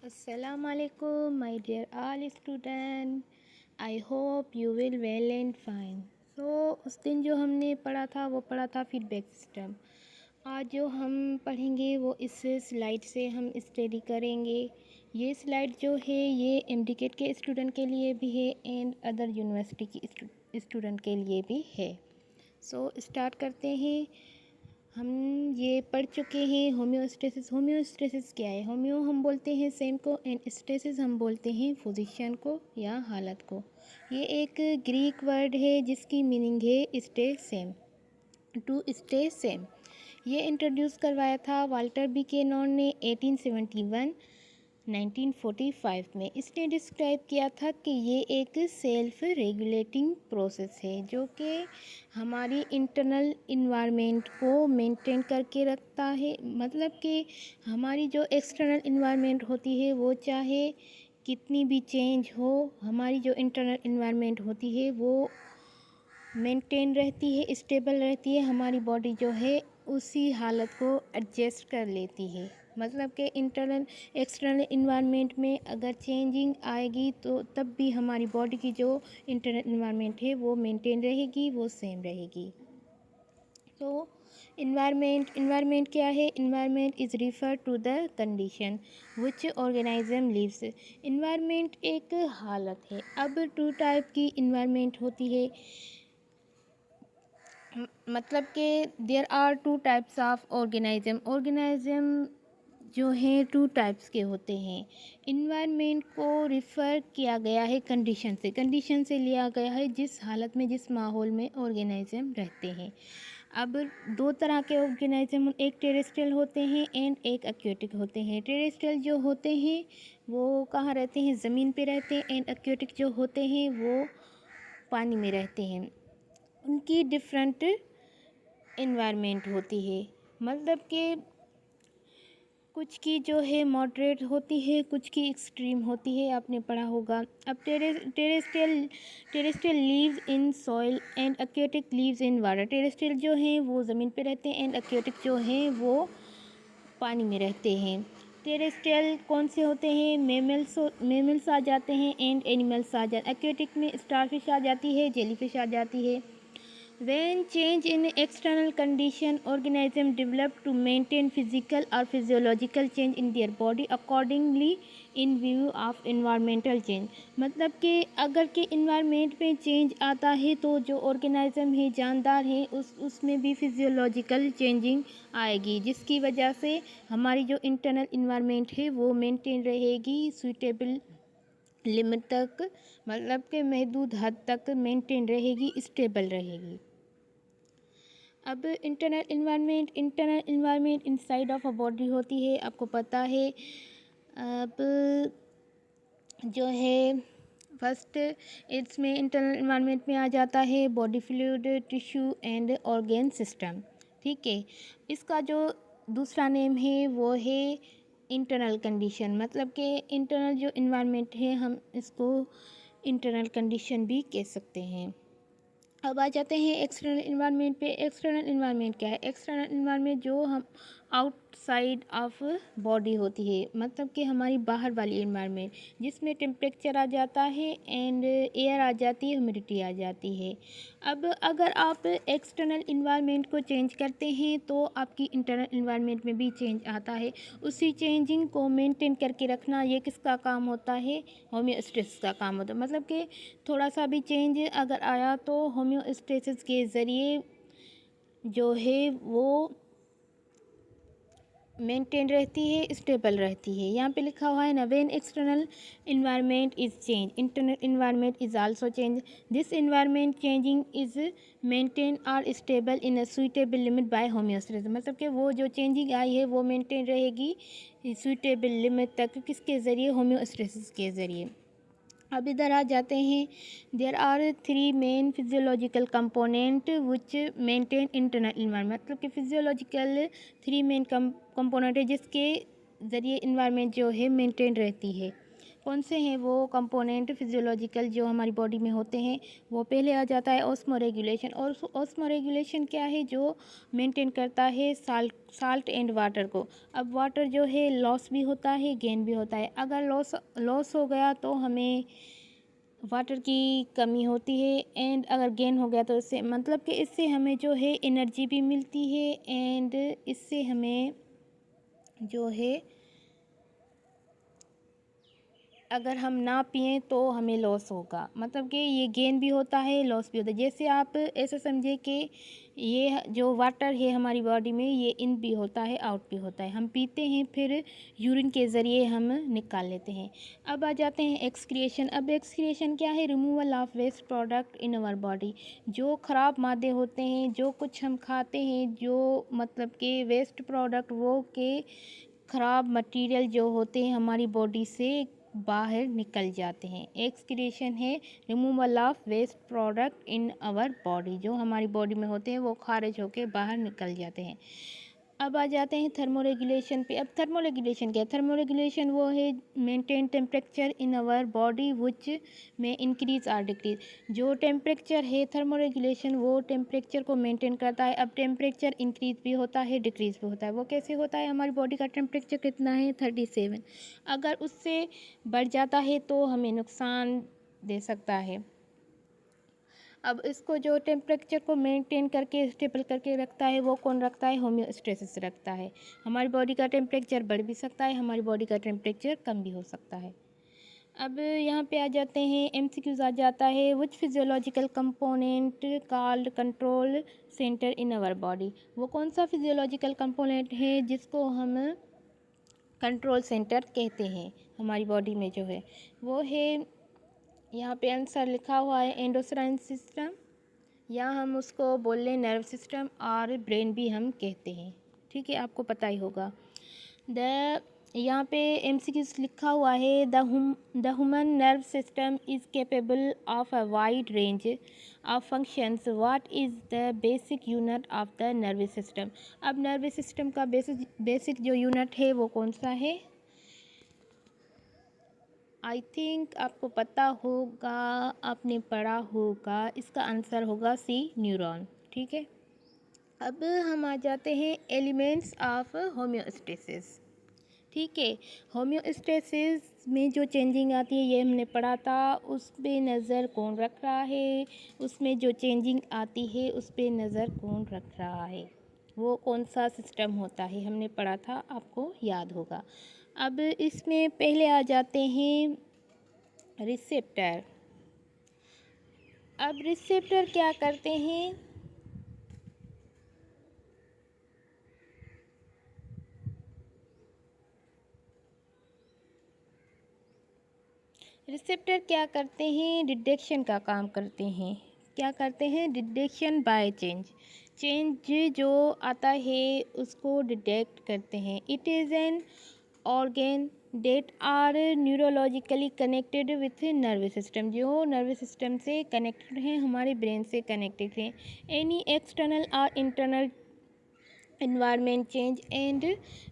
Assalamualaikum, my dear all student. I hope you will well and fine. उस दिन जो हमने पढ़ा था वो पढ़ा था फीडबैक सिस्टम। आज जो हम पढ़ेंगे वो इस स्लाइड से हम स्टडी करेंगे। ये स्लाइड जो है ये एमडीकेट के स्टूडेंट के लिए भी है एंड अदर यूनिवर्सिटी की स्टूडेंट के लिए भी है। स्टार्ट करते हैं। हम ये पढ़ चुके हैं होम्योस्टेसिस। होम्योस्टेसिस क्या है? होम्यो हम बोलते हैं सेम को एंड स्टेसिस हम बोलते हैं पोजीशन को या हालत को। ये एक ग्रीक वर्ड है जिसकी मीनिंग है stay same, to stay same. ये इंट्रोड्यूस करवाया था वाल्टर बी केनॉन ने 1945 में। इसने डिस्क्राइब किया था कि ये एक सेल्फ रेगुलेटिंग प्रोसेस है जो कि हमारी इंटरनल इन्वायरमेंट को मेंटेन करके रखता है। मतलब कि हमारी जो एक्सटर्नल इन्वायरमेंट होती है वो चाहे कितनी भी चेंज हो, हमारी जो इंटरनल इन्वायरमेंट होती है वो मेंटेन रहती है, स्टेबल रहती है। हमारी बॉडी जो है उसी हालत को एडजस्ट कर लेती है। मतलब कि इंटरनल एक्सटर्नल इन्वायरमेंट में अगर चेंजिंग आएगी तो तब भी हमारी बॉडी की जो इंटरनल इन्वायरमेंट है वो मेंटेन रहेगी, वो सेम रहेगी। तो इन्वायरमेंट क्या है? Environment is refer to the condition which organism lives. Environment एक हालत है। अब टू टाइप की इन्वायरमेंट होती है। मतलब कि there are two types of organism जो हैं टू टाइप्स के होते हैं। इन्वायरमेंट को रिफ़र किया गया है कंडीशन से लिया गया है जिस हालत में, जिस माहौल में ऑर्गेनिज्म रहते हैं। अब दो तरह के ऑर्गेनिज्म, एक टेरेस्ट्रियल होते हैं एंड एक एक्वेटिक होते हैं। टेरेस्ट्रियल जो होते हैं वो कहाँ रहते हैं? ज़मीन पे रहते हैं एंड एक्वेटिक जो होते हैं वो पानी में रहते हैं। उनकी डिफरेंट इन्वायरमेंट होती है। मतलब कि कुछ की जो है मॉडरेट होती है, कुछ की एक्सट्रीम होती है, आपने पढ़ा होगा। अब terrestrial leaves in soil and aquatic leaves in water. Terrestrial जो हैं वो ज़मीन पे रहते हैं एंड एक्वेटिक जो हैं वो पानी में रहते हैं। टेरेस्ट्रियल कौन से होते हैं? मेमल्स आ जाते हैं एंड एनिमल्स आ जाते हैं। एक्वेटिक में स्टारफिश आ जाती है, जेलीफिश आ जाती है। When change in external condition, organism develop to maintain physical or physiological change in their body accordingly in view of environmental change। मतलब कि अगर के इन्वायरमेंट में चेंज आता है तो जो ऑर्गेनिज्म है, जानदार है, उसमें भी फिजियोलॉजिकल चेंजिंग आएगी जिसकी वजह से हमारी जो इंटरनल इन्वायरमेंट है वो मेंटेन रहेगी सूटेबल लिमिट तक। मतलब कि महदूद हद तक मेंटेन रहेगी, स्टेबल रहेगी। अब internal environment inside of a body होती है, आपको पता है। अब जो है फर्स्ट इसमें इंटरनल इन्वायरमेंट में आ जाता है body fluid, tissue and organ system. ठीक है, इसका जो दूसरा नेम है वो है इंटरनल कंडीशन। मतलब कि इंटरनल जो इन्वायरमेंट है हम इसको इंटरनल कंडीशन भी कह सकते हैं। अब आ जाते हैं एक्सटर्नल इन्वायरमेंट पे। एक्सटर्नल इन्वायरमेंट क्या है? एक्सटर्नल इन्वायरमेंट जो हम आउटसाइड ऑफ बॉडी होती है, मतलब कि हमारी बाहर वाली इन्वायरमेंट जिसमें टेम्परेचर आ जाता है एंड एयर आ जाती है, ह्यूमिडिटी आ जाती है। अब अगर आप एक्सटर्नल इन्वायरमेंट को चेंज करते हैं तो आपकी इंटरनल इन्वायरमेंट में भी चेंज आता है। उसी चेंजिंग को मेंटेन करके रखना ये किसका काम होता है? होम्योस्टेसिस का काम होता है। मतलब कि थोड़ा सा भी चेंज अगर आया तो होम्योस्टेसिस के ज़रिए जो है वो मेंटेन रहती है, स्टेबल रहती है। यहाँ पे लिखा हुआ है ना, when external environment is change internal environment is also change. This environment changing is maintain और stable in a suitable limit by homeostasis. मतलब कि वो जो चेंजिंग आई है वो मेंटेन रहेगी सुइटेबल लिमिट तक, किसके ज़रिए? होम्योस्टेसिस के ज़रिए। अब इधर आ जाते हैं। There are 3 main physiological component which maintain internal environment. मतलब कि फिजियोलॉजिकल 3 मेन कंपोनेंट है जिसके ज़रिए इन्वायरमेंट जो है मेंटेन रहती है। कौन से हैं वो कंपोनेंट फिजियोलॉजिकल जो हमारी बॉडी में होते हैं। वो पहले आ जाता है ऑस्मोरेगुलेशन। और ऑस्मोरेगुलेशन क्या है, जो मेंटेन करता है साल्ट एंड वाटर को। अब वाटर जो है लॉस भी होता है, गेन भी होता है। अगर लॉस हो गया तो हमें वाटर की कमी होती है, एंड अगर गेन हो गया तो इससे मतलब कि इससे हमें जो है एनर्जी भी मिलती है, एंड इससे हमें जो है अगर हम ना पिएं तो हमें लॉस होगा। मतलब कि ये गेन भी होता है, लॉस भी होता है। जैसे आप ऐसा समझे कि ये जो वाटर है हमारी बॉडी में, ये इन भी होता है, आउट भी होता है। हम पीते हैं, फिर यूरिन के ज़रिए हम निकाल लेते हैं। अब आ जाते हैं एक्सक्रिएशन। अब एक्सक्रिएशन क्या है, removal of waste product in our body. जो ख़राब मादे होते हैं, जो कुछ हम खाते हैं, जो मतलब कि वेस्ट प्रोडक्ट, वो के ख़राब मटेरियल जो होते हैं हमारी बॉडी से बाहर निकल जाते हैं। एक्सक्रीशन है removal of waste product in our body. जो हमारी बॉडी में होते हैं वो खारिज होकर बाहर निकल जाते हैं। अब आ जाते हैं थर्मोरेगुलेशन पे। अब थर्मोरेगुलेशन क्या है, थर्मोरेगुलेशन वो है maintain temperature in our body which में इंक्रीज और डिक्रीज। जो टेम्परेचर है थर्मोरेगुलेशन वो टेम्परेचर को मेंटेन करता है। अब टेम्परेचर इंक्रीज भी होता है, डिक्रीज भी होता है। वो कैसे होता है, हमारी बॉडी का टेम्परेचर कितना है 37, अगर उससे बढ़ जाता है तो हमें नुकसान दे सकता है। अब इसको जो टेम्परेचर को मेंटेन करके स्टेबल करके रखता है वो कौन रखता है, होम्योस्टेसिस रखता है। हमारी बॉडी का टेम्परेचर बढ़ भी सकता है, हमारी बॉडी का टेम्परेचर कम भी हो सकता है। अब यहाँ पे आ जाते हैं एमसीक्यूज आ जाता है। Which physiological component called control centre in our body. वो कौन सा फिजियोलॉजिकल कंपोनेंट है जिसको हम कंट्रोल सेंटर कहते हैं हमारी बॉडी में जो है, वो है, यहाँ पे आंसर लिखा हुआ है एंडोक्राइन सिस्टम, या हम उसको बोल लें नर्व सिस्टम, और ब्रेन भी हम कहते हैं। ठीक है, आपको पता ही होगा। यहाँ पे एमसीक्यूज लिखा हुआ है the human nerve system is capable of a wide range of functions. What is the basic unit of the nervous system. अब नर्वस सिस्टम का बेसिक जो यूनिट है वो कौन सा है, आई थिंक आपको पता होगा, आपने पढ़ा होगा। इसका आंसर होगा सी, न्यूरॉन। ठीक है, अब हम आ जाते हैं एलिमेंट्स ऑफ होम्योस्टेसिस। ठीक है, होम्योस्टेसिस में जो चेंजिंग आती है ये हमने पढ़ा था। उस पे नज़र कौन रख रहा है, उसमें जो चेंजिंग आती है उस पे नज़र कौन रख रहा है, वो कौन सा सिस्टम होता है, हमने पढ़ा था, आपको याद होगा। अब इसमें पहले आ जाते हैं रिसेप्टर। अब रिसेप्टर क्या करते हैं, रिसेप्टर क्या करते हैं, डिटेक्शन का काम करते हैं। क्या करते हैं, डिटेक्शन बाय चेंज जो आता है उसको डिटेक्ट करते हैं। It is an organ that are neurologically connected with nervous system. जो नर्वस सिस्टम से कनेक्टेड हैं, हमारे ब्रेन से कनेक्टेड हैं। एनी एक्सटर्नल और internal environment change and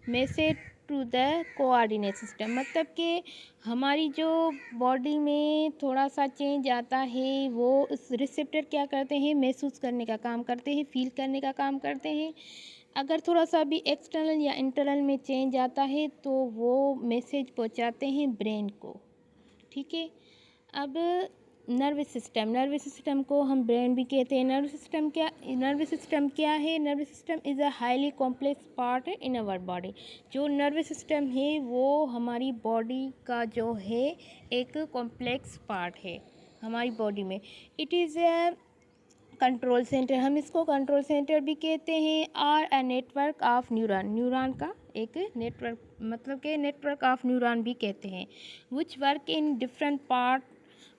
message to the coordinate system. मतलब कि हमारी जो बॉडी में थोड़ा सा चेंज आता है वो उस रिसेप्टर क्या करते हैं, महसूस करने का काम करते हैं, फील करने का काम करते हैं। अगर थोड़ा सा भी एक्सटर्नल या इंटरनल में चेंज आता है तो वो मैसेज पहुंचाते हैं ब्रेन को। ठीक है, अब नर्वस सिस्टम को हम ब्रेन भी कहते हैं। नर्वस सिस्टम क्या है, nervous system is a highly complex part in our body. जो नर्वस सिस्टम है वो हमारी बॉडी का जो है एक कॉम्प्लेक्स पार्ट है हमारी बॉडी में। It is a control centre, हम इसको कंट्रोल सेंटर भी कहते हैं। और अ नेटवर्क ऑफ न्यूरॉन का एक नेटवर्क, मतलब कि नेटवर्क ऑफ न्यूरॉन भी कहते हैं। Which work in different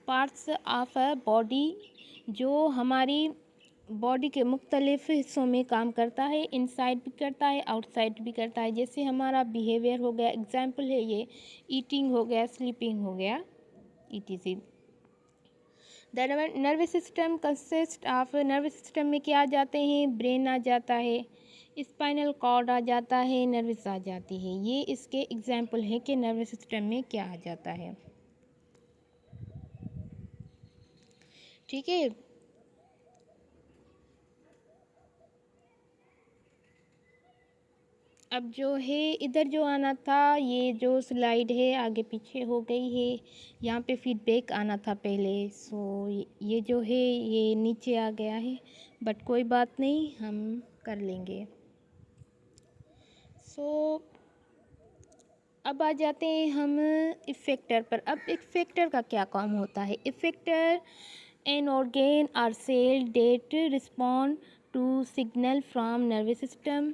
parts of a body, जो हमारी बॉडी के मुख्तलिफ हिस्सों में काम करता है। इनसाइड भी करता है, आउटसाइड भी करता है। जैसे हमारा बिहेवियर हो गया, एग्जाम्पल है ये, ईटिंग हो गया, स्लीपिंग हो गया, ETC। The nervous system consist of, nervous system में क्या आ जाते हैं, ब्रेन आ जाता है, स्पाइनल कॉर्ड आ जाता है, नर्वस आ जाती है। ये इसके एग्जाम्पल है कि नर्वस सिस्टम में क्या आ जाता है। ठीक है। अब जो है इधर जो आना था, ये जो स्लाइड है आगे पीछे हो गई है, यहाँ पे फीडबैक आना था पहले। सो ये जो है ये नीचे आ गया है, बट कोई बात नहीं, हम कर लेंगे। सो अब आ जाते हैं हम इफ़ेक्टर पर। अब इफ़ेक्टर का क्या काम होता है? Effector an organ or cell that respond to signal from nervous system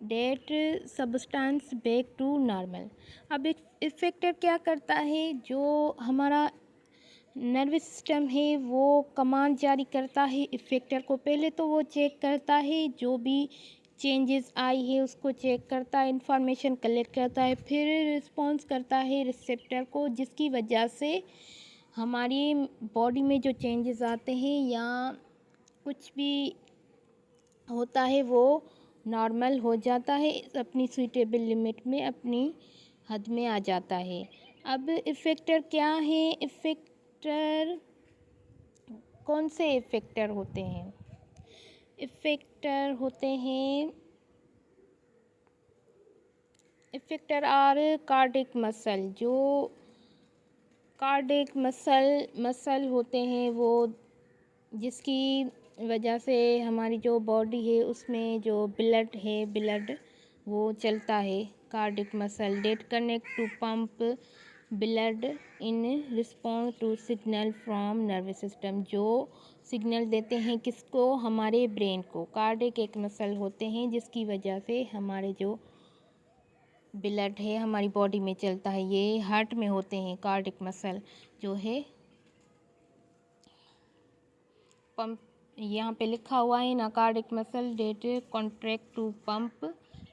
that substance back to normal. अब एक इफ़ेक्टर क्या करता है? जो हमारा नर्वस सिस्टम है वो कमांड जारी करता है इफ़ेक्टर को। पहले तो वो चेक करता है जो भी चेंजेस आई है उसको चेक करता है, इंफॉर्मेशन कलेक्ट करता है, फिर रिस्पॉन्स करता है रिसेप्टर को, जिसकी वजह से हमारी बॉडी में जो चेंजेस आते हैं या कुछ भी होता है वो नॉर्मल हो जाता है, अपनी सूटेबल लिमिट में, अपनी हद में आ जाता है। अब इफ़ेक्टर क्या है? इफ़ेक्टर कौन से इफ़ेक्टर होते हैं? इफ़ेक्टर होते हैं, इफ़ेक्टर आर कार्डिक मसल। जो कार्डिक मसल होते हैं वो जिसकी वजह से हमारी जो बॉडी है उसमें जो ब्लड वो चलता है। Cardiac muscle that connect to pump blood in response to signal from nervous system. जो सिग्नल देते हैं किसको? हमारे ब्रेन को। कार्डिक एक मसल होते हैं जिसकी वजह से हमारे जो ब्लड है हमारी बॉडी में चलता है। ये हार्ट में होते हैं कार्डिक मसल जो है पंप। यहाँ पे लिखा हुआ है ना, cardiac muscle that contract to pump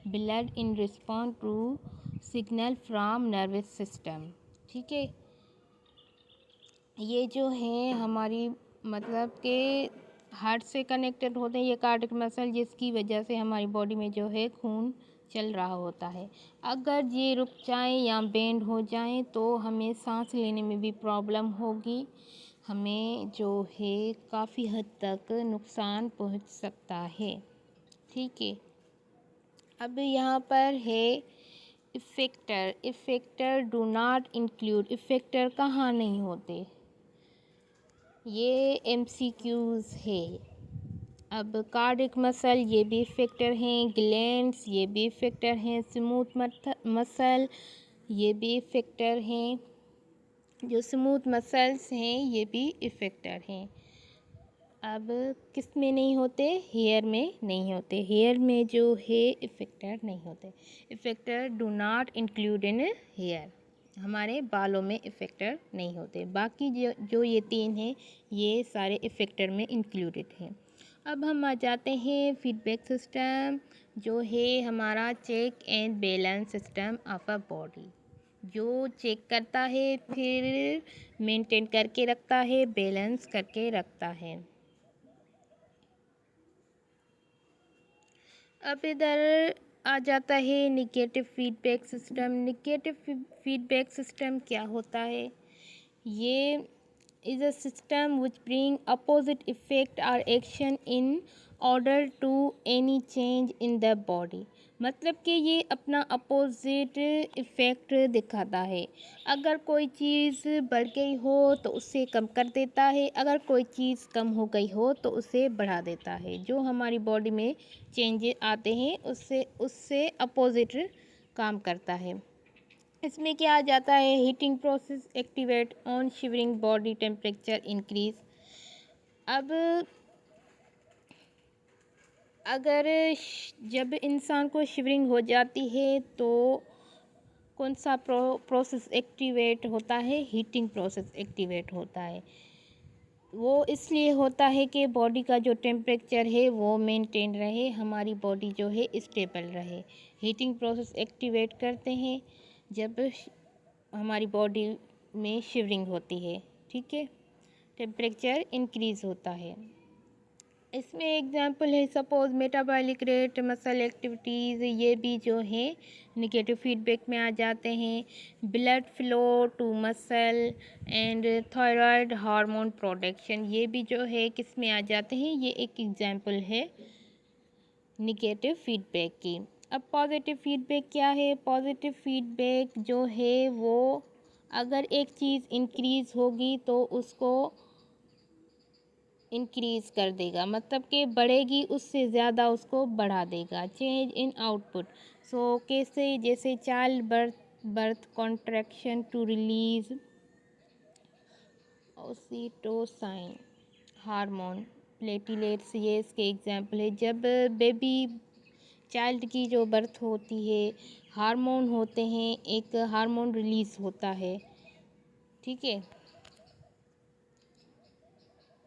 blood in response to signal from nervous system. ठीक है, ये जो है हमारी मतलब के हार्ट से कनेक्टेड होते हैं ये कार्डिक मसल, जिसकी वजह से हमारी बॉडी में जो है खून चल रहा होता है। अगर ये रुक जाएं या बेंड हो जाएं तो हमें सांस लेने में भी प्रॉब्लम होगी, हमें जो है काफ़ी हद तक नुकसान पहुंच सकता है। ठीक है, अब यहाँ पर है effector do not include. Effector कहाँ नहीं होते? ये MCQs है। अब कार्डिक मसल ये भी इफ़ेक्टर हैं, ग्लैंड्स ये भी इफ़ेक्टर हैं, स्मूथ मसल ये भी इफ़ेक्टर हैं। जो स्मूथ मसल्स हैं ये भी इफ़ेक्टर हैं। अब किस में नहीं होते? हेयर में नहीं होते। हेयर में जो है इफ़ेक्टर नहीं होते। Effector do not include in hair. हमारे बालों में इफ़ेक्टर नहीं होते। बाकी जो ये तीन हैं ये सारे इफ़ेक्टर में इंक्लूडेड हैं। अब हम आ जाते हैं फीडबैक सिस्टम, जो है हमारा check and balance system of a body. जो चेक करता है, फिर मेंटेन करके रखता है, बैलेंस करके रखता है। अब इधर आ जाता है negative feedback system. Negative feedback system क्या होता है? ये is a system which bring opposite effect or action in order to any change in the body। मतलब कि ये अपना अपोजिट इफ़ेक्ट दिखाता है। अगर कोई चीज़ बढ़ गई हो तो उसे कम कर देता है, अगर कोई चीज़ कम हो गई हो तो उसे बढ़ा देता है। जो हमारी बॉडी में चेंजेस आते हैं उससे उससे अपोजिट काम करता है। इसमें क्या आ जाता है? Heating process activate on shivering body temperature increase. अब अगर जब इंसान को शिवरिंग हो जाती है तो कौन सा प्रोसेस एक्टिवेट होता है? हीटिंग प्रोसेस एक्टिवेट होता है। वो इसलिए होता है कि बॉडी का जो टेम्परेचर है वो मेंटेन रहे, हमारी बॉडी जो है स्टेबल रहे। हीटिंग प्रोसेस एक्टिवेट करते हैं जब हमारी बॉडी में शिवरिंग होती है। ठीक है, टेम्परेचर इंक्रीज़ होता है। इसमें एग्जांपल है suppose metabolic rate, muscle activities, ये भी जो है निगेटिव फीडबैक में आ जाते हैं। Blood flow to muscle and thyroid hormone production, ये भी जो है किस में आ जाते हैं, ये एक एग्जांपल है निगेटिव फीडबैक की। अब पॉजिटिव फीडबैक क्या है? पॉजिटिव फीडबैक जो है वो अगर एक चीज़ इंक्रीज़ होगी तो उसको इंक्रीज़ कर देगा, मतलब कि बढ़ेगी उससे ज़्यादा उसको बढ़ा देगा। चेंज इन आउटपुट, सो कैसे? जैसे child birth contraction to release oxytocin hormone, platelets, ये इसके एग्जाम्पल है। जब बेबी चाइल्ड की जो बर्थ होती है, हार्मोन होते हैं, एक हार्मोन रिलीज़ होता है, ठीक है।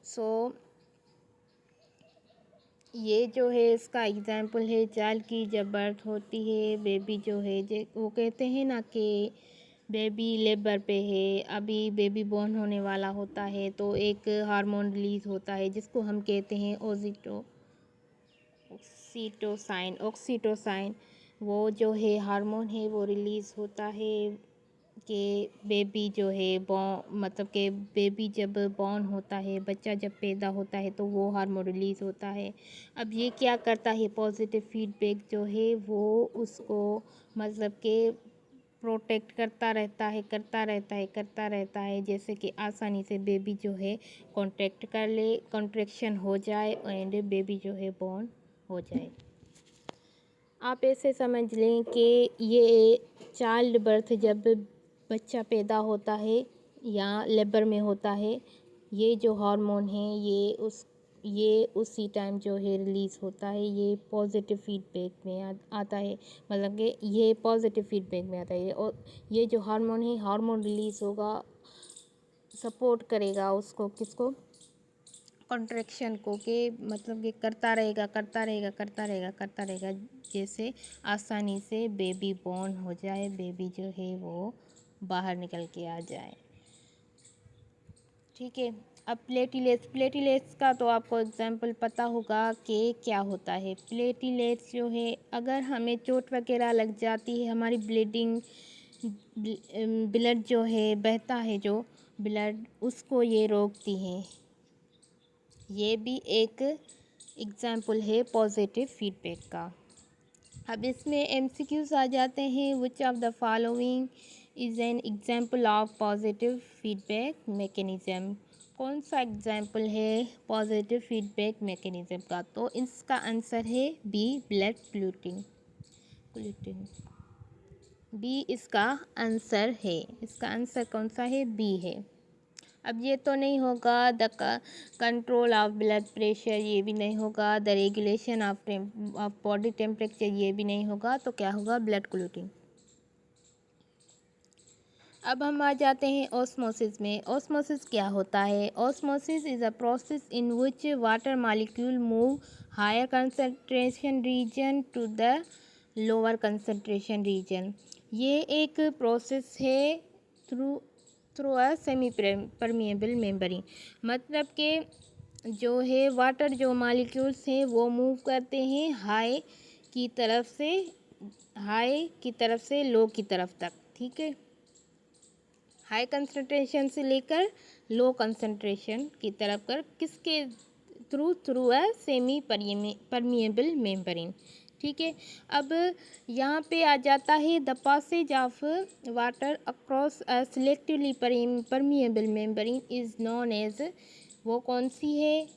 सो ये जो है इसका एग्जाम्पल है, चाइल्ड की जब बर्थ होती है, बेबी जो है वो कहते हैं ना कि बेबी लेबर पे है, अभी बेबी बॉर्न होने वाला होता है, तो एक हार्मोन रिलीज़ होता है जिसको हम कहते हैं ऑक्सीटोसाइन। वो जो है हार्मोन है वो रिलीज़ होता है कि बेबी जो है मतलब कि बेबी जब बॉर्न होता है, बच्चा जब पैदा होता है तो वो हार्मोन रिलीज़ होता है। अब ये क्या करता है? पॉजिटिव फीडबैक जो है वो उसको मतलब कि प्रोटेक्ट करता रहता है, जैसे कि आसानी से बेबी जो है कॉन्ट्रैक्ट कर ले, कॉन्ट्रैक्शन हो जाए एंड बेबी जो है बॉर्न हो जाए। आप ऐसे समझ लें कि ये चाइल्ड बर्थ जब बच्चा पैदा होता है या लेबर में होता है, ये जो हार्मोन है ये उसी टाइम जो है रिलीज़ होता है, ये पॉजिटिव फीडबैक में आता है, मतलब कि ये पॉजिटिव फीडबैक में आता है। और ये जो हार्मोन है, हार्मोन रिलीज़ होगा, सपोर्ट करेगा उसको, किसको? कॉन्ट्रैक्शन को, कि मतलब कि करता रहेगा, जैसे आसानी से बेबी बॉर्न हो जाए, बेबी जो है वो बाहर निकल के आ जाए, ठीक है। अब प्लेटिलेट्स का तो आपको एग्जाम्पल पता होगा कि क्या होता है। प्लेटिलेट्स जो है, अगर हमें चोट वगैरह लग जाती है, हमारी ब्लड जो है बहता है, जो ब्लड उसको ये रोकती है, ये भी एक एग्जाम्पल है पॉजिटिव फीडबैक का। अब इसमें एमसीक्यूज आ जाते हैं। Which of the following is an example of positive feedback mechanism? कौन सा एग्जाम्पल है पॉजिटिव फीडबैक मैकेनिज़्म का? तो इसका आंसर है बी, ब्लड क्लॉटिंग। बी इसका आंसर है। इसका आंसर कौन सा है? बी है। अब ये तो नहीं होगा the control of blood pressure, ये भी नहीं होगा the regulation of body temperature, ये भी नहीं होगा, तो क्या होगा? Blood clotting. अब हम आ जाते हैं ऑस्मोसिस में। ऑस्मोसिस क्या होता है? Osmosis is a process in which water molecule move higher concentration region to the lower concentration region. ये एक प्रोसेस है through a semi permeable membrane, मतलब कि जो है वाटर जो मॉलिक्यूल्स हैं वो मूव करते हैं हाई की तरफ से लो की तरफ तक, ठीक है। हाई कंसंट्रेशन से लेकर लो कंसंट्रेशन की तरफ कर, किसके through a semi permeable membrane, ठीक है। अब यहाँ पे आ जाता है the passage of water across a selectively permeable membrane is known as, वो कौन सी है?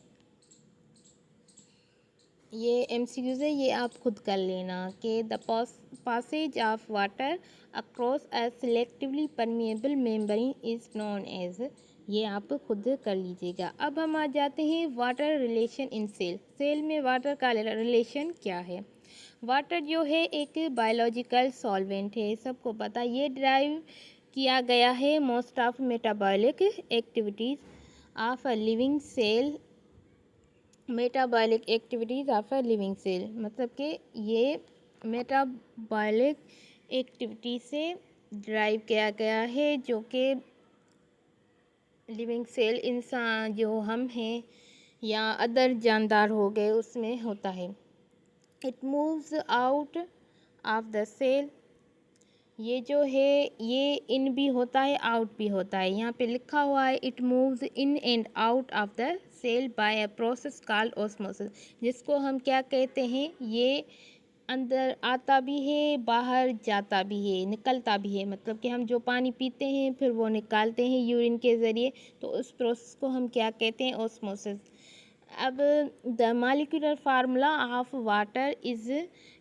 ये एमसीक्यूज है, ये आप खुद कर लेना कि the passage of water across a selectively permeable membrane is known as, ये आप खुद कर लीजिएगा। अब हम आ जाते हैं water relation in cell. Cell में वाटर का रिलेशन क्या है? वाटर जो है एक बायोलॉजिकल सॉल्वेंट है, सबको पता। ये ड्राइव किया गया है most of metabolic activities of a living cell, metabolic activities of a living cell, मतलब कि ये मेटाबॉलिक एक्टिविटी से ड्राइव किया गया है, जो कि लिविंग सेल, इंसान जो हम हैं या अदर जानदार हो गए उसमें होता है। It moves out of the cell, ये जो है ये इन भी होता है आउट भी होता है। यहाँ पे लिखा हुआ है it moves in and out of the cell by a process called osmosis, जिसको हम क्या कहते हैं, ये अंदर आता भी है बाहर जाता भी है निकलता भी है। मतलब कि हम जो पानी पीते हैं फिर वो निकालते हैं यूरिन के ज़रिए, तो उस प्रोसेस को हम क्या कहते हैं, ऑस्मोसिस। अब the molecular formula of water is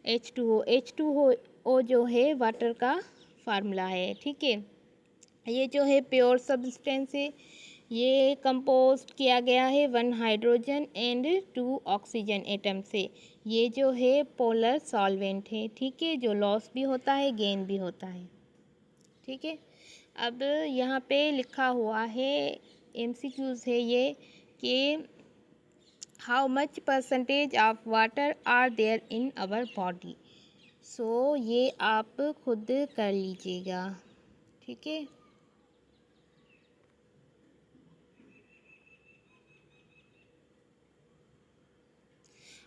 H2O। H2O जो है वाटर का फार्मूला है, ठीक है। ये जो है प्योर सब्सटेंस है, ये कंपोस्ट किया गया है 1 हाइड्रोजन एंड 2 ऑक्सीजन एटम से। ये जो है पोलर सॉल्वेंट है, ठीक है, जो लॉस भी होता है गेन भी होता है, ठीक है। अब यहाँ पे लिखा हुआ है MCQs है ये कि how much percentage of water are there in our body. So ये आप खुद कर लीजिएगा, ठीक है।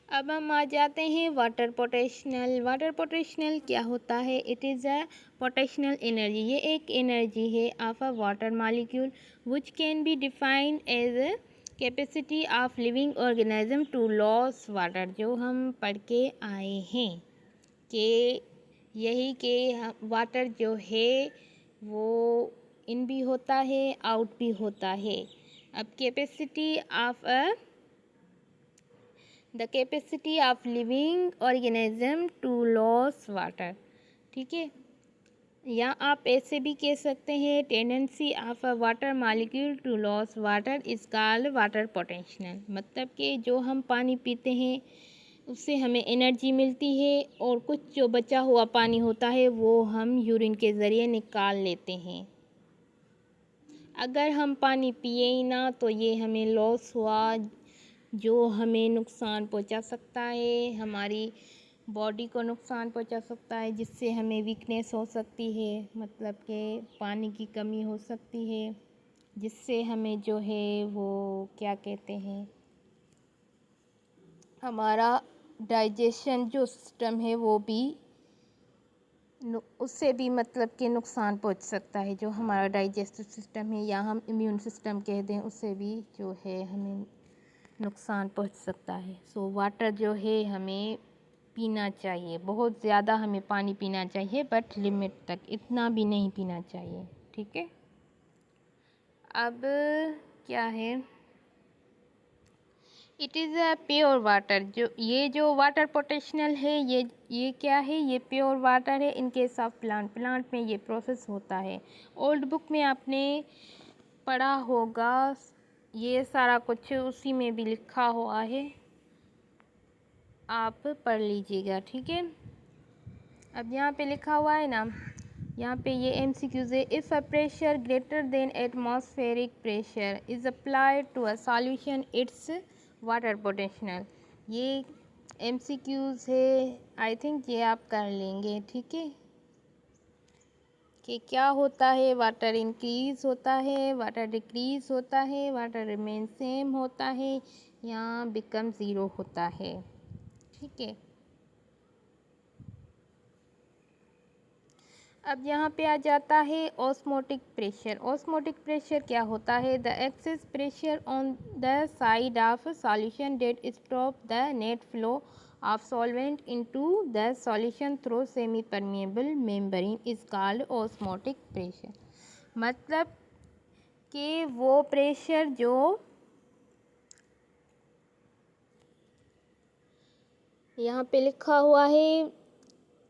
अब हम आ जाते हैं वाटर पोटेंशियल। वाटर पोटेंशियल क्या होता है, it is a potential energy, ये एक एनर्जी है of a water molecule which can be defined as a capacity of living organism to loss water. जो हम पढ़ के आए हैं कि यही कि वाटर जो है वो इन भी होता है आउट भी होता है। अब capacity of the capacity of living organism to loss water, ठीक है। या आप ऐसे भी कह सकते हैं tendency of a water molecule to loss water is called water potential. मतलब कि जो हम पानी पीते हैं उससे हमें एनर्जी मिलती है और कुछ जो बचा हुआ पानी होता है वो हम यूरिन के ज़रिए निकाल लेते हैं। अगर हम पानी पिए ही ना तो ये हमें लॉस हुआ, जो हमें नुकसान पहुंचा सकता है, हमारी बॉडी को नुकसान पहुंचा सकता है, जिससे हमें वीकनेस हो सकती है, मतलब कि पानी की कमी हो सकती है, जिससे हमें जो है वो क्या कहते हैं, हमारा डाइजेशन जो सिस्टम है वो भी उससे भी मतलब कि नुकसान पहुंच सकता है। जो हमारा डाइजेस्टिव सिस्टम है या हम इम्यून सिस्टम कह दें उससे भी जो है हमें नुकसान पहुंच सकता है। सो वाटर जो है हमें पीना चाहिए, बहुत ज़्यादा हमें पानी पीना चाहिए बट लिमिट तक, इतना भी नहीं पीना चाहिए, ठीक है। अब क्या है, it is a pure water. जो वाटर पोटेंशियल है ये क्या है, ये प्योर वाटर है इन केस ऑफ प्लांट में ये प्रोसेस होता है। ओल्ड बुक में आपने पढ़ा होगा, ये सारा कुछ उसी में भी लिखा हुआ है, आप पढ़ लीजिएगा, ठीक है। अब यहाँ पे लिखा हुआ है ना, यहाँ पे ये MCQs है, if a pressure greater than atmospheric pressure is applied to a solution its water potential. ये MCQs है, आई थिंक ये आप कर लेंगे, ठीक है। कि क्या होता है, वाटर इंक्रीज़ होता है, वाटर डिक्रीज़ होता है, वाटर रिमेन सेम होता है या बिकम ज़ीरो होता है, ठीक है। अब यहाँ पे आ जाता है ऑस्मोटिक प्रेशर। ऑस्मोटिक प्रेशर क्या होता है, the excess pressure on the side of solution that stop the net flow of solvent into the solution through semi permeable membrane is called osmotic pressure. मतलब कि वो प्रेशर जो यहाँ पे लिखा हुआ है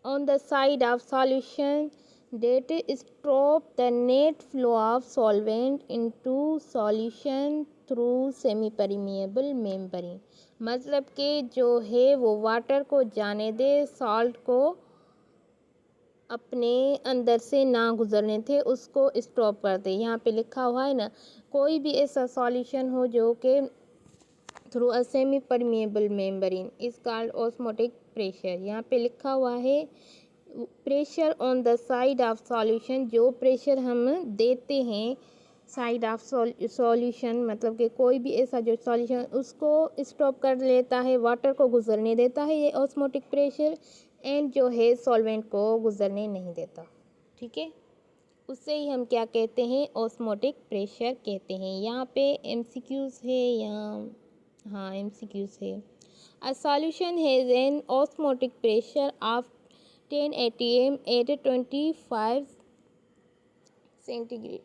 on the side of solution that stop the net flow of solvent into solution through semi permeable membrane। मतलब कि जो है वो वाटर को जाने दे, सॉल्ट को अपने अंदर से ना गुजरने थे उसको स्टॉप कर दे। यहाँ पे लिखा हुआ है ना, कोई भी ऐसा सॉल्यूशन हो जो कि through a semi permeable membrane is called osmotic pressure. यहाँ पे लिखा हुआ है pressure on the side of solution, जो प्रेशर हम देते हैं साइड ऑफ सॉल्यूशन, मतलब कि कोई भी ऐसा जो सॉल्यूशन उसको स्टॉप कर लेता है, वाटर को गुजरने देता है, ये ऑस्मोटिक प्रेशर, एंड जो है सॉल्वेंट को गुजरने नहीं देता। ठीक है, उससे ही हम क्या कहते हैं, ऑस्मोटिक प्रेशर कहते हैं। यहाँ पे एमसीक्यूज है, यहाँ हाँ एमसीक्यूज है। A solution has an osmotic pressure of 10 atm at 25 centigrade,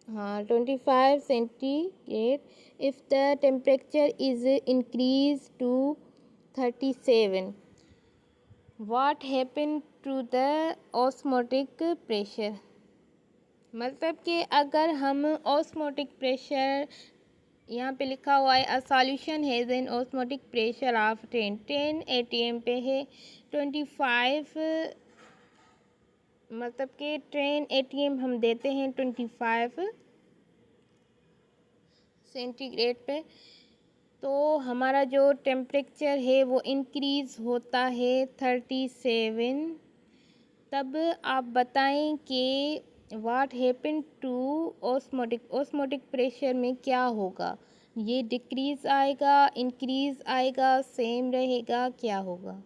हाँ 25 centigrade, if the temperature is increase to 37, what happen to the osmotic pressure. मतलब कि अगर हम ऑस्मोटिक प्रेशर, यहाँ पे लिखा हुआ है a solution has an osmotic pressure of 10 atm पे है 25, मतलब कि 10 atm हम देते हैं 25 सेंटीग्रेड पे, तो हमारा जो टेम्परेचर है वो इंक्रीज़ होता है 37। तब आप बताएं कि what happen to osmotic pressure में क्या होगा, ये डिक्रीज़ आएगा, इंक्रीज़ आएगा, सेम रहेगा, क्या होगा।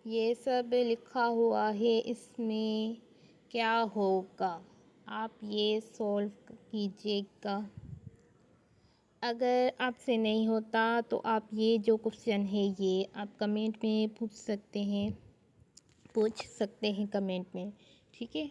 ये सब लिखा हुआ है इसमें, क्या होगा आप ये सॉल्व कीजिएगा। अगर आपसे नहीं होता तो आप ये जो क्वेश्चन है ये आप कमेंट में पूछ सकते हैं कमेंट में। ठीक है,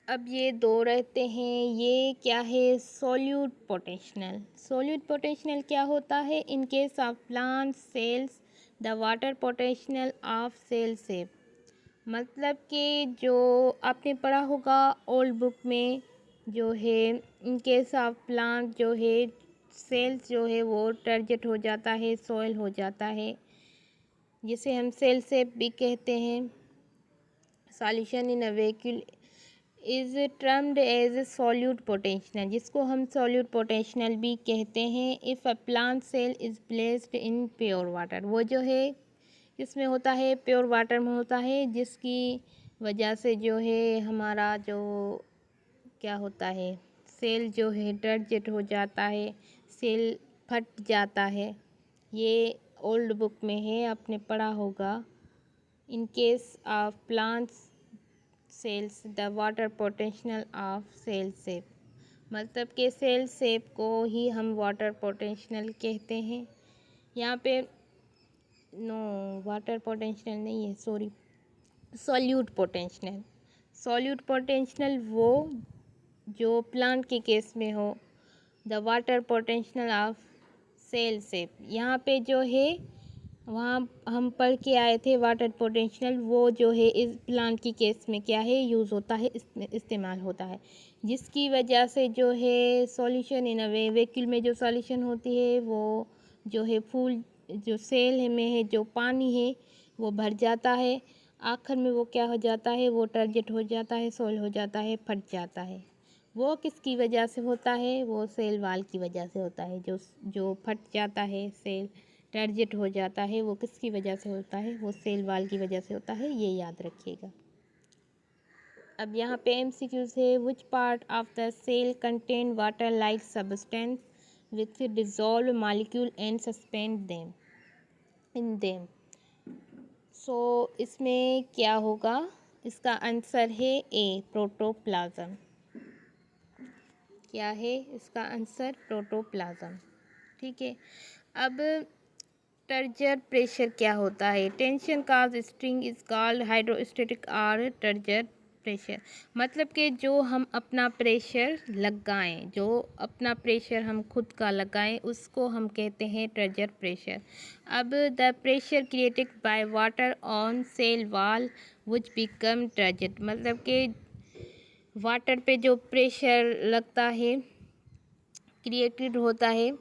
अब ये दो रहते हैं, ये क्या है, सोल्यूट पोटेंशियल क्या होता है, in case of plant cells the water potential of cell shape. मतलब कि जो आपने पढ़ा होगा ओल्ड बुक में, जो है इन केस ऑफ प्लांट जो है सेल्स जो है वो टर्जेट हो जाता है, सॉइल हो जाता है, जिसे हम सेल शेप भी कहते हैं। Solution in a vacuole is termed as solute potential, जिसको हम सॉल्यूट पोटेंशियल भी कहते हैं। If a plant cell is placed in pure water, वो जो है किसमें होता है, प्योर वाटर में होता है, जिसकी वजह से जो है हमारा जो क्या होता है, सेल जो है टर्जेट हो जाता है, सेल फट जाता है। ये ओल्ड बुक में है, आपने पढ़ा होगा। In case of plants cells the water potential of cell shape, मतलब कि सेल शेप को ही हम वाटर पोटेंशियल कहते हैं। यहाँ पे नो वाटर पोटेंशियल नहीं है, सॉरी, सॉल्यूट पोटेंशियल वो जो प्लांट के केस में हो, the water potential of cell shape. यहाँ पे जो है वहाँ हम पढ़ के आए थे वाटर पोटेंशियल, वो जो है इस प्लांट की केस में क्या है, यूज़ होता है, इसमें इस्तेमाल होता है, जिसकी वजह से जो है सॉल्यूशन इन अ वैक्यूल में जो सॉल्यूशन होती है वो जो है फूल जो सेल में है जो पानी है वो भर जाता है, आखिर में वो क्या हो जाता है, वो टर्जेट हो जाता है, सॉइल हो जाता है, फट जाता है। वो किसकी वजह से होता है, वो सेल वाल की वजह से होता है, जो फट जाता है, सेल टर्जेट हो जाता है, वो किसकी वजह से होता है, वो सेल वाल की वजह से होता है, ये याद रखिएगा। अब यहाँ पे एमसीक्यूज है, which part of the cell contain water like substance with dissolve molecule and suspend them in them. So इसमें क्या होगा, इसका आंसर है ए, प्रोटोप्लाज्म। क्या है इसका आंसर, प्रोटोप्लाज्म। ठीक है, अब टर्जर प्रेशर क्या होता है, tension cause string is called hydrostatic और टर्जर प्रेशर। मतलब कि जो हम अपना प्रेशर लगाएं, जो अपना प्रेशर हम खुद का लगाएं, उसको हम कहते हैं टर्जर प्रेशर। अब the pressure created by water on cell wall which become टर्जेट, मतलब कि वाटर पे जो प्रेशर लगता है, क्रिएटेड होता है,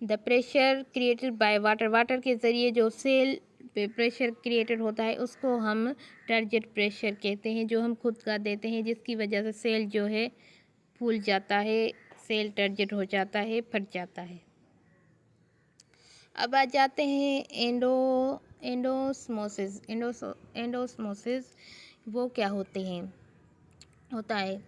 the pressure created by water के ज़रिए जो सेल पे प्रेशर क्रिएटेड होता है उसको हम टर्जेट प्रेशर कहते हैं, जो हम खुद का देते हैं, जिसकी वजह से सेल जो है फूल जाता है, सेल टर्जेट हो जाता है, फट जाता है। अब आ जाते हैं एंडोस्मोसिस। एंडोस्मोसिस वो क्या होता है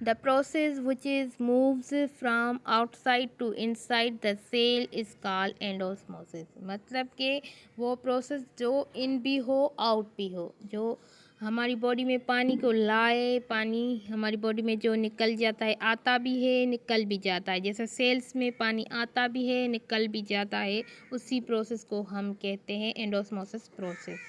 the process which is moves from outside to inside the cell is called endosmosis. मतलब कि वो प्रोसेस जो इन भी हो आउट भी हो, जो हमारी बॉडी में पानी को लाए, पानी हमारी बॉडी में जो निकल जाता है, आता भी है निकल भी जाता है, जैसे सेल्स में पानी आता भी है निकल भी जाता है, उसी प्रोसेस को हम कहते हैं endosmosis process.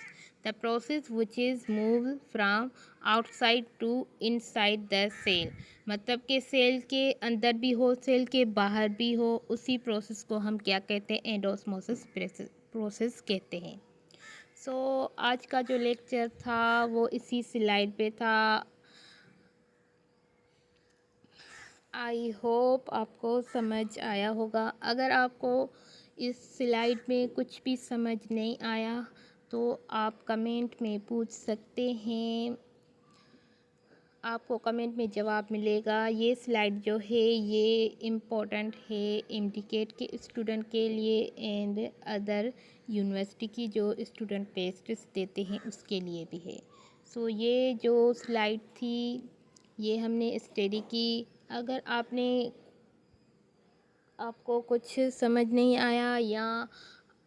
The process which is move from outside to inside the cell, मतलब कि सेल के अंदर भी हो सेल के बाहर भी हो, उसी प्रोसेस को हम क्या कहते हैं एंडोस्मोसिस प्रोसेस कहते हैं। आज का जो लेक्चर था वो इसी स्लाइड पे था। आई होप आपको समझ आया होगा। अगर आपको इस स्लाइड में कुछ भी समझ नहीं आया तो आप कमेंट में पूछ सकते हैं, आपको कमेंट में जवाब मिलेगा। ये स्लाइड जो है ये इम्पोर्टेंट है एमडीकेट के स्टूडेंट के लिए एंड अदर यूनिवर्सिटी की जो स्टूडेंट टेस्ट देते हैं उसके लिए भी है। ये जो स्लाइड थी ये हमने स्टडी की। अगर आपको कुछ समझ नहीं आया या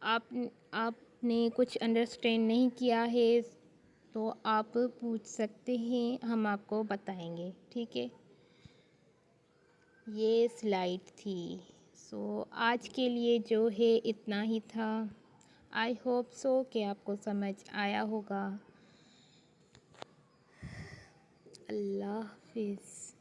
आपने कुछ अंडरस्टैंड नहीं किया है तो आप पूछ सकते हैं, हम आपको बताएंगे। ठीक है, ये स्लाइड थी। आज के लिए जो है इतना ही था। आई होप सो कि आपको समझ आया होगा। अल्लाह हाफिज़।